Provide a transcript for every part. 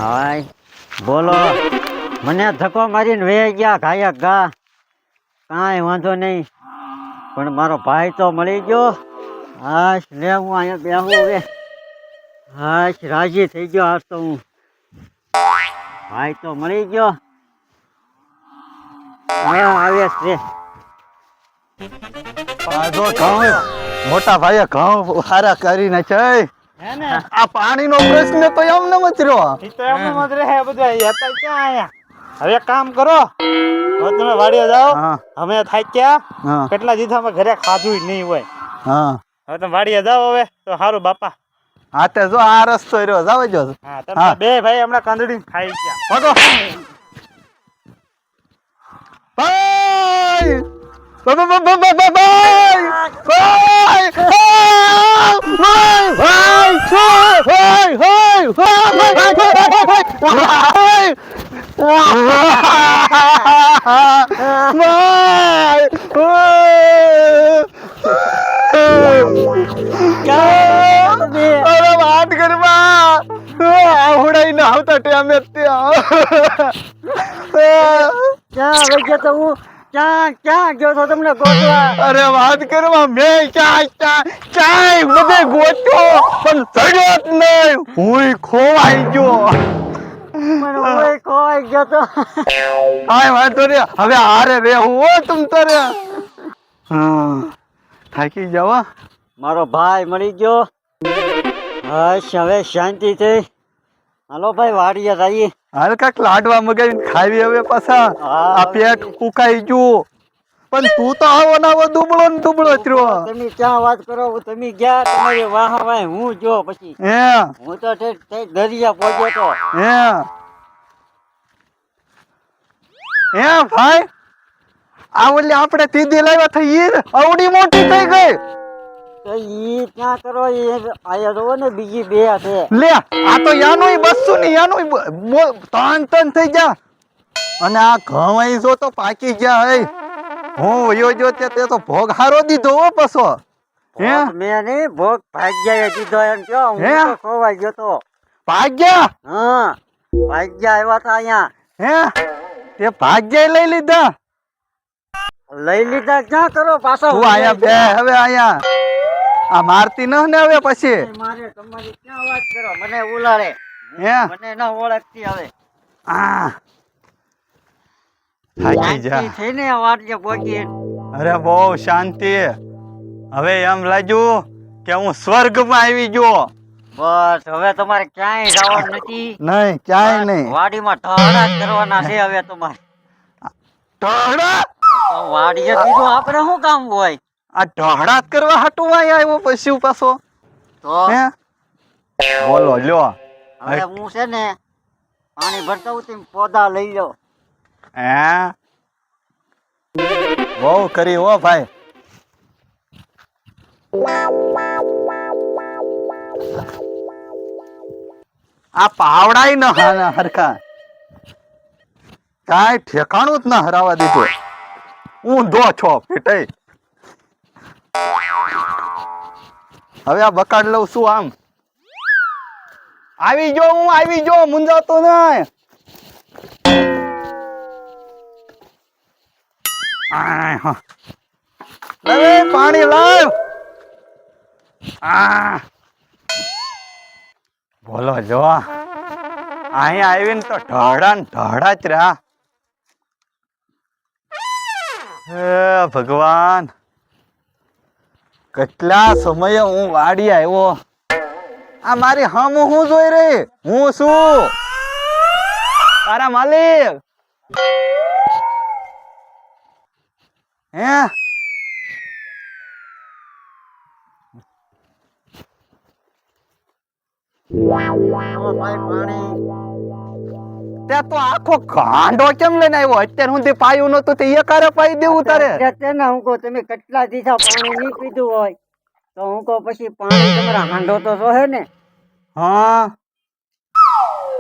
હાય બોલો. મને ધક્કો મારીને વે ગયા ગાયક ગા. કાંઈ વાંધો નહીં, પણ મારો ભાઈ તો મળી ગયો. હાશ લે હું અહીંયા બેહું હવે. હાશ રાજી થઈ ગયો આજ તો હું. ભાઈ તો મળી ગયો. હા આવે છે. જો ઘઉં મોટા ભાઈએ ઘઉં હારા કરી નાખ્યા. હે ને આ પાણીનો પ્રશ્ન તો એમને જ રહ્યો. ઈ તો એમને મત રહે બધા હતા ક્યાં આયા. હવે એક કામ કરો, હવે તમે વાડીએ જાઓ. હા અમે થાક્યા, હા કેટલા દીધામાં ઘરે ખાધું નહીં હોય. હા હવે તમે વાડીએ જાઓ હવે તો સારું બાપા. હા તે જો આ રસ્તો રહ્યો જાવ જો. હા તમે બે ભાઈ હમણાં કાંદડી ખાઈ ગયા. ભાગો ભાઈ વાત કરવા આવડાઈ ના આવતા ટાઈમે ક્યાં વહી ગયો તો હું? ક્યાં ગયો તો તમને ગોતવા? અરે વાત કરવા મેં ચાય બધે ગોત્યો પણ ચડ્યો જ નહીં. હું ખોવાઈ ગયો. પણ હું ખોવાઈ ગયો તો. કાંઈ વાંધો નહીં, હવે હારે રહેવું હો તમ તારે. હા થાકી જાવ. મારો ભાઈ મળી ગયો. હશ હવે શાંતિ થઈ. હાલો ભાઈ વાડીએ જઈએ. હાલ કાંઈક લાડવા મગાવીને ખાવી હવે પાછા. આ પેટ ફૂંકાઈ ગયું. પણ તું તો આવો ને આવો દુબળો ને દુબળો જ રહ્યો. તમે ક્યાં વાત કરો? તમે ગયા તમારી વાહ વાહ હું જો પછી હે હું તો ઠેઠ દરિયા પહોંચ્યો તો. હે હે ભાઈ આ ઓલી આપણે તીધી લાવ્યા થઈ ઈ અવડી મોટી થઈ ગઈ. તો ઈ ક્યાં કરો? એ આયા જોવો ને બીજી બે છે. લે આ તો યાનું બસ્સુ ની યાનું ત્રણ થઈ ગયા. અને આ ઘઉં જો તો પાકી ગયા હે. હું વયો જો તે તો ભોગ હારો દીધો હો પછો. હે ભોગ મેં નહીં, ભોગ ભાગ્યાએ દીધો એમ કયો. હું હે? તો ખોવાઈ ગયો તો. ભાગ્યા હા ભાગ્યા આવ્યા હતા અહીંયા. હે તે ભાગ્યા લઈ લીધા. લઈ લીધા ક્યાં કરો પાછા? તું આયા બે હવે આયા આ મારતી ન ને હવે પછી. મારે તમારી ક્યાં વાત કરો? મને ઉલાડે. હે મને ન ઓળખતી હવે. આ થાકી જા. શાંતિ થઈને વાડીએ પહોંચી. અરે બહુ શાંતિ. હવે એમ લાગ્યું કે હું સ્વર્ગમાં આવી ગયો. બસ હવે તમારે ક્યાંય જવાનું નથી. નહીં ક્યાંય નહીં. વાડીમાં ઢહડા જ કરવાના છે હવે તમારે. ઢહડા તો વાડીએ કીધું આપણે શું કામ હોય? આ ઢહડા જ કરવા હાટું આય આવ્યો પછી પાછો. તો હે બોલો લ્યો. હવે હું છે ને પાણી ભરતા હું તેમ પોદા લઈ લો. હે બહુ કરી હો ભાઈ. આ પાવડાય ન હાના હરખા કાંઈ ઠેકાણું જ ના હરાવા દીધું. ઊંધો છો પીટાઈ. હવે આ બકાડ લઉં શું આમ. આવી જો હું આવી જો મુંજાતો નહીં. હવે પાણી લાવ. બોલો જો અહીંયા આવીને તો ઢળા ને ઢળા જ રહ્યા. હે ભગવાન કેટલા સમયે હું વાડી આવ્યો. આ મારી હમ હું જોઈ રહી. હું શું તારા માલિક? હે ત્યાં તો આખો ગાંડો કેમ લઈને આવ્યો? અત્યાર સુધી પાયું નતું તે એકારે પાઈ દેવું તારે. તેને હું કહું તમે કેટલા દીધા પાણી નહીં પીધું હોય તો હું કહું પછી પાણી તમારા હાંડો તો જોહે ને. હા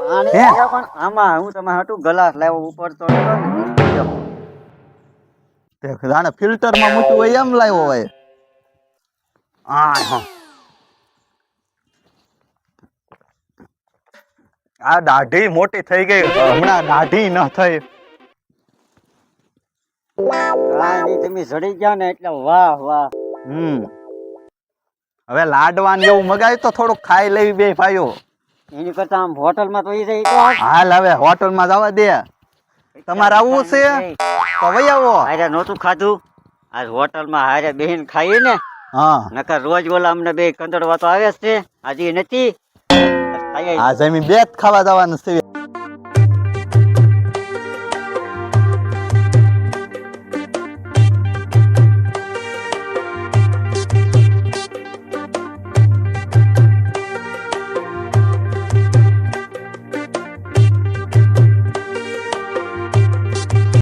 પાણી હે? પીવા પણ આમાં હું તમારે હાટું ગ્લાસ લાવ્યો ઉપર તો નતો ને. તે જાણે ફિલ્ટર માં મૂક્યું હોય એમ લાવ્યો હોય. હા આ દાઢી મોટી થઈ ગઈ હમણાં દાઢી ન થઈ. કાંઈ નહીં, તમે સડી ગયા ને એટલે વાહ વાહ. હવે લાડવાન એવું મગાય તો થોડુંક ખાઈ લેવી બે ભાઈઓ. એની કરતા આમ હોટલમાં તો ઈ રહી તો હાલ હવે હોટલમાં જવા દે. તમારે આવવું છે તો વઈ આવો. હારે નહોતું ખાધું, આજ હોટલમાં હારે બેહીને ખાઈએ ને. હા નકર રોજ બોલા અમને બે કંદડવા તો આવે જ છે, આજે નથી. ખાઈએ. આ જમી બે જ ખાવા જવાનું છે.